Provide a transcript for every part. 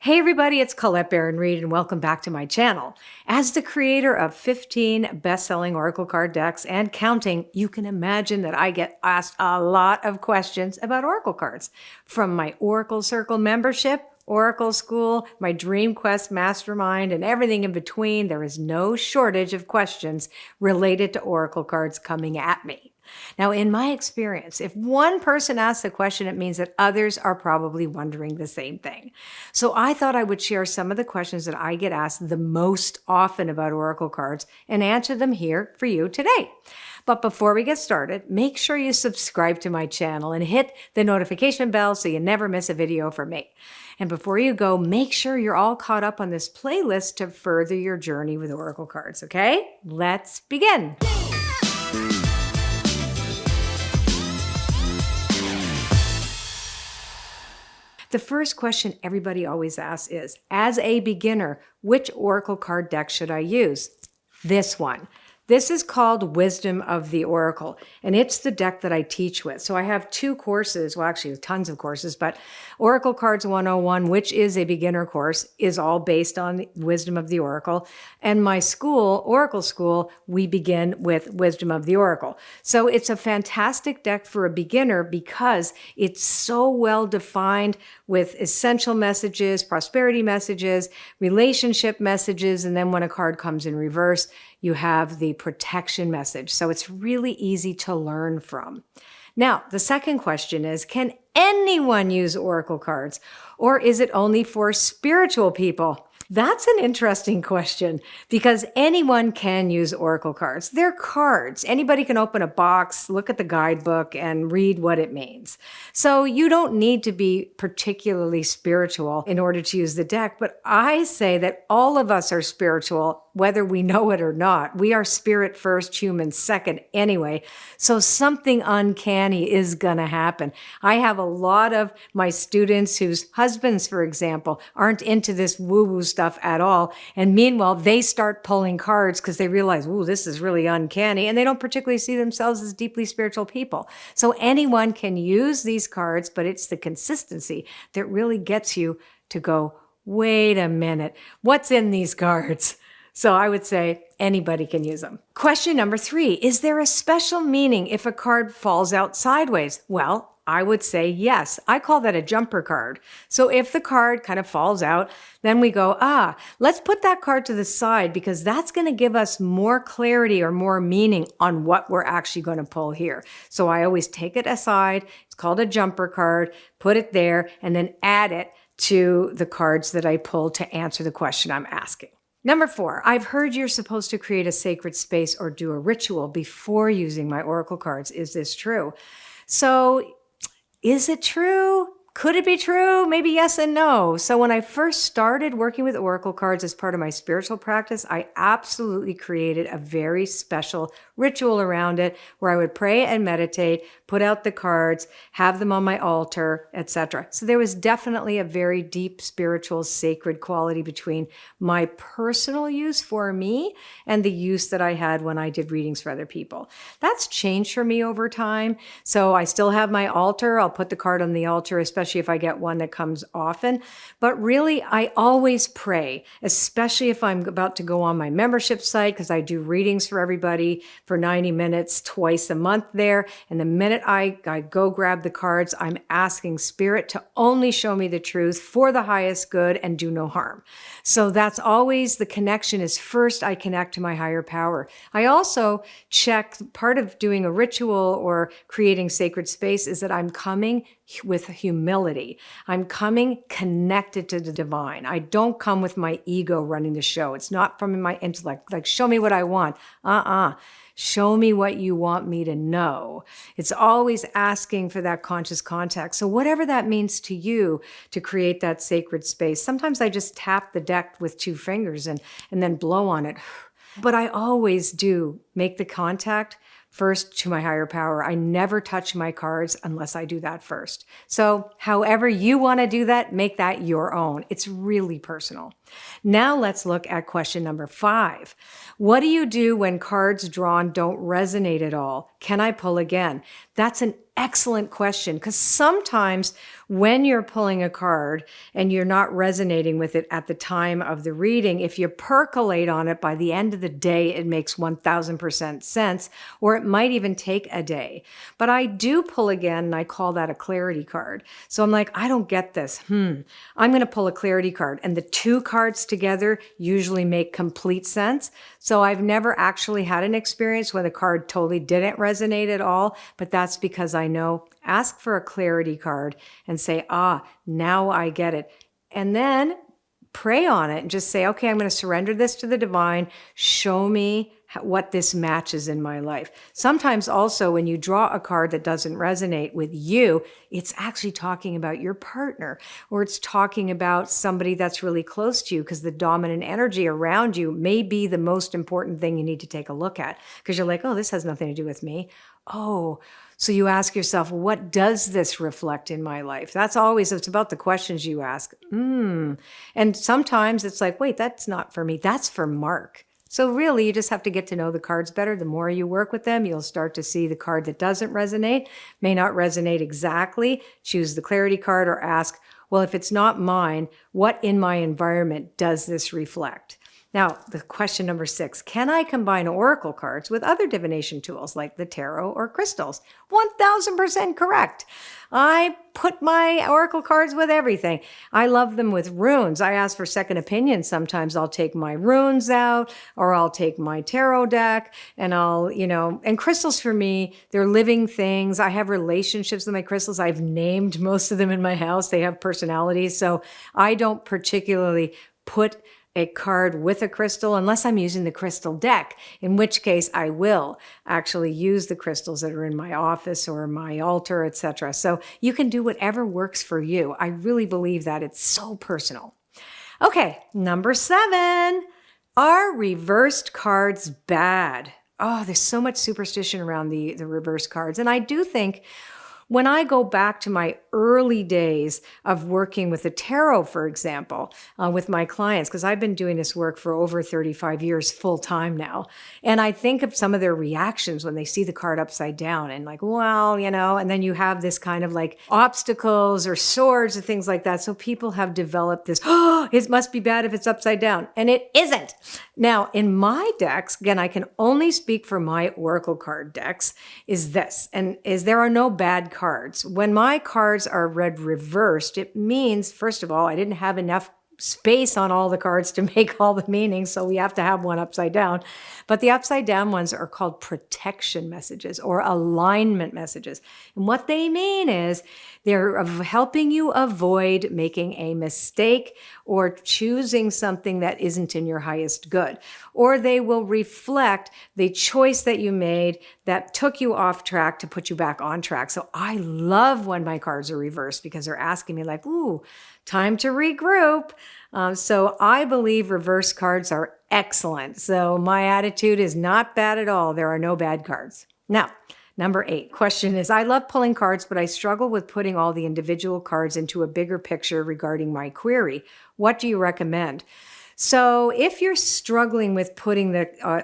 Hey everybody, it's Colette Baron-Reid and welcome back to my channel. As the creator of 15 best-selling Oracle card decks and counting, you can imagine that I get asked a lot of questions about Oracle cards. From my Oracle Circle membership, Oracle School, my Dream Quest Mastermind, and everything in between, there is no shortage of questions related to Oracle cards coming at me. Now, in my experience, if one person asks a question, it means that others are probably wondering the same thing. So I thought I would share some of the questions that I get asked the most often about Oracle cards and answer them here for you today. But before we get started, make sure you subscribe to my channel and hit the notification bell so you never miss a video from me. And before you go, make sure you're all caught up on this playlist to further your journey with Oracle cards, okay? Let's begin. The first question everybody always asks is, as a beginner, which Oracle card deck should I use? This one. This is called Wisdom of the Oracle, and it's the deck that I teach with. So I have two courses, well, actually tons of courses, but Oracle Cards 101, which is a beginner course, is all based on Wisdom of the Oracle. And my school, Oracle School, we begin with Wisdom of the Oracle. So it's a fantastic deck for a beginner because it's so well defined with essential messages, prosperity messages, relationship messages, and then when a card comes in reverse, you have the protection message. So it's really easy to learn from. Now, the second question is, can anyone use Oracle cards, or is it only for spiritual people? That's an interesting question because anyone can use Oracle cards. They're cards. Anybody can open a box, look at the guidebook, and read what it means. So you don't need to be particularly spiritual in order to use the deck, but I say that all of us are spiritual, whether we know it or not. We are spirit first, human second anyway. So something uncanny is going to happen. I have a lot of my students whose husbands, for example, aren't into this woo-woo stuff at all. And meanwhile, they start pulling cards because they realize, ooh, this is really uncanny. And they don't particularly see themselves as deeply spiritual people. So anyone can use these cards, but it's the consistency that really gets you to go, wait a minute, what's in these cards? So I would say anybody can use them. Question number 3, is there a special meaning if a card falls out sideways? Well, I would say yes. I call that a jumper card. So if the card kind of falls out, then we go, let's put that card to the side because that's going to give us more clarity or more meaning on what we're actually going to pull here. So I always take it aside. It's called a jumper card, put it there, and then add it to the cards that I pull to answer the question I'm asking. Number 4, I've heard you're supposed to create a sacred space or do a ritual before using my Oracle cards. Is this true? So is it true? Could it be true? Maybe yes and no. So when I first started working with Oracle cards as part of my spiritual practice, I absolutely created a very special ritual around it where I would pray and meditate, put out the cards, have them on my altar, etc. So there was definitely a very deep spiritual sacred quality between my personal use for me and the use that I had when I did readings for other people. That's changed for me over time. So I still have my altar. I'll put the card on the altar, especially if I get one that comes often. But really, I always pray, especially if I'm about to go on my membership site, because I do readings for everybody for 90 minutes twice a month there. And the minute I go grab the cards, I'm asking Spirit to only show me the truth for the highest good and do no harm. So that's always the connection is first I connect to my higher power. I also check, part of doing a ritual or creating sacred space is that I'm coming with humility. I'm coming connected to the divine. I don't come with my ego running the show. It's not from my intellect, like show me what I want. Show me what you want me to know. It's always asking for that conscious contact. So whatever that means to you to create that sacred space, sometimes I just tap the deck with 2 fingers and then blow on it. But I always do make the contact first to my higher power. I never touch my cards unless I do that first. So however you want to do that, make that your own. It's really personal. Now let's look at question number 5. What do you do when cards drawn don't resonate at all? Can I pull again? That's an excellent question, because sometimes when you're pulling a card and you're not resonating with it at the time of the reading, if you percolate on it, by the end of the day, it makes 1000% sense, or it might even take a day. But I do pull again, and I call that a clarity card. So I'm like, I don't get this. I'm going to pull a clarity card. And the two cards together usually make complete sense. So I've never actually had an experience where the card totally didn't resonate at all, but that's because I know. Ask for a clarity card and say, now I get it. And then pray on it and just say, okay, I'm going to surrender this to the divine. Show me what this matches in my life. Sometimes also when you draw a card that doesn't resonate with you, it's actually talking about your partner, or it's talking about somebody that's really close to you, because the dominant energy around you may be the most important thing you need to take a look at, because you're like, oh, this has nothing to do with me. Oh, so you ask yourself, what does this reflect in my life? That's always, it's about the questions you ask. And sometimes it's like, wait, that's not for me. That's for Mark. So really, you just have to get to know the cards better. The more you work with them, you'll start to see the card that doesn't resonate, may not resonate exactly. Choose the clarity card or ask, well, if it's not mine, what in my environment does this reflect? Now, the question number 6, can I combine oracle cards with other divination tools like the tarot or crystals? 1000% correct. I put my oracle cards with everything. I love them with runes. I ask for second opinions. Sometimes I'll take my runes out, or I'll take my tarot deck, and and crystals for me, they're living things. I have relationships with my crystals. I've named most of them in my house. They have personalities. So I don't particularly put a card with a crystal unless I'm using the crystal deck, in which case I will actually use the crystals that are in my office or my altar, etc. So you can do whatever works for you. I really believe that. It's so personal. Okay, number 7. Are reversed cards bad? Oh, there's so much superstition around the reverse cards. And I do think when I go back to my early days of working with the tarot, for example, with my clients, because I've been doing this work for over 35 years full time now, and I think of some of their reactions when they see the card upside down and like, well, and then you have this kind of like obstacles or swords or things like that. So people have developed this, it must be bad if it's upside down, and it isn't. Now, in my decks, again, I can only speak for my oracle card decks, is there are no bad cards. When my cards are read reversed, it means, first of all, I didn't have enough space on all the cards to make all the meanings, so we have to have one upside down. But the upside down ones are called protection messages or alignment messages. And what they mean is they're helping you avoid making a mistake or choosing something that isn't in your highest good. Or they will reflect the choice that you made that took you off track to put you back on track. So I love when my cards are reversed, because they're asking me like, ooh, time to regroup. So I believe reverse cards are excellent. So my attitude is not bad at all. There are no bad cards. Now, number 8, question is, I love pulling cards, but I struggle with putting all the individual cards into a bigger picture regarding my query. What do you recommend? So if you're struggling with putting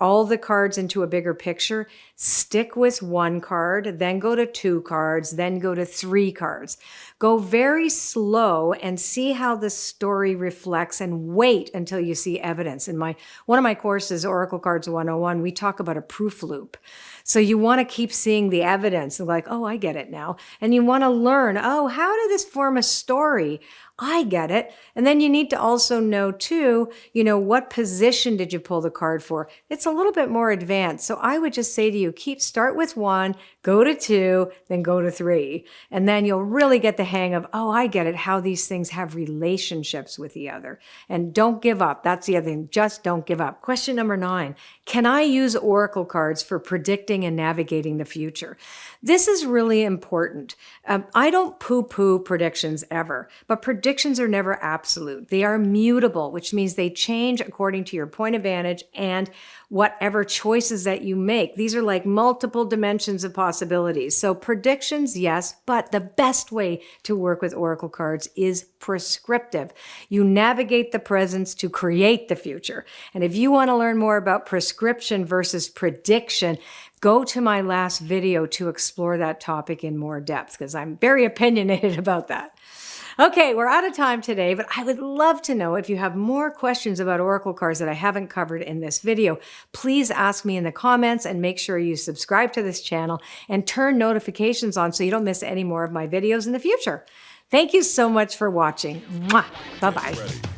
all the cards into a bigger picture, stick with 1 card, then go to 2 cards, then go to 3 cards. Go very slow and see how the story reflects, and wait until you see evidence. In one of my courses, Oracle Cards 101, we talk about a proof loop. So you want to keep seeing the evidence and like, oh, I get it now. And you want to learn, oh, how did this form a story? I get it. And then you need to also know too, what position did you pull the card for? It's a little bit more advanced. So I would just say to you, start with 1, go to 2, then go to 3. And then you'll really get the hang of, oh, I get it, how these things have relationships with the other. And don't give up. That's the other thing. Just don't give up. Question number 9, can I use oracle cards for predicting and navigating the future? This is really important. I don't poo-poo predictions ever, but predictions are never absolute. They are mutable, which means they change according to your point of vantage and whatever choices that you make. These are like multiple dimensions of possibilities. So predictions, yes, but the best way to work with oracle cards is prescriptive. You navigate the present to create the future. And if you want to learn more about prescription versus prediction, go to my last video to explore that topic in more depth, because I'm very opinionated about that. Okay, we're out of time today, but I would love to know if you have more questions about oracle cards that I haven't covered in this video. Please ask me in the comments, and make sure you subscribe to this channel and turn notifications on so you don't miss any more of my videos in the future. Thank you so much for watching. Mwah. Bye-bye.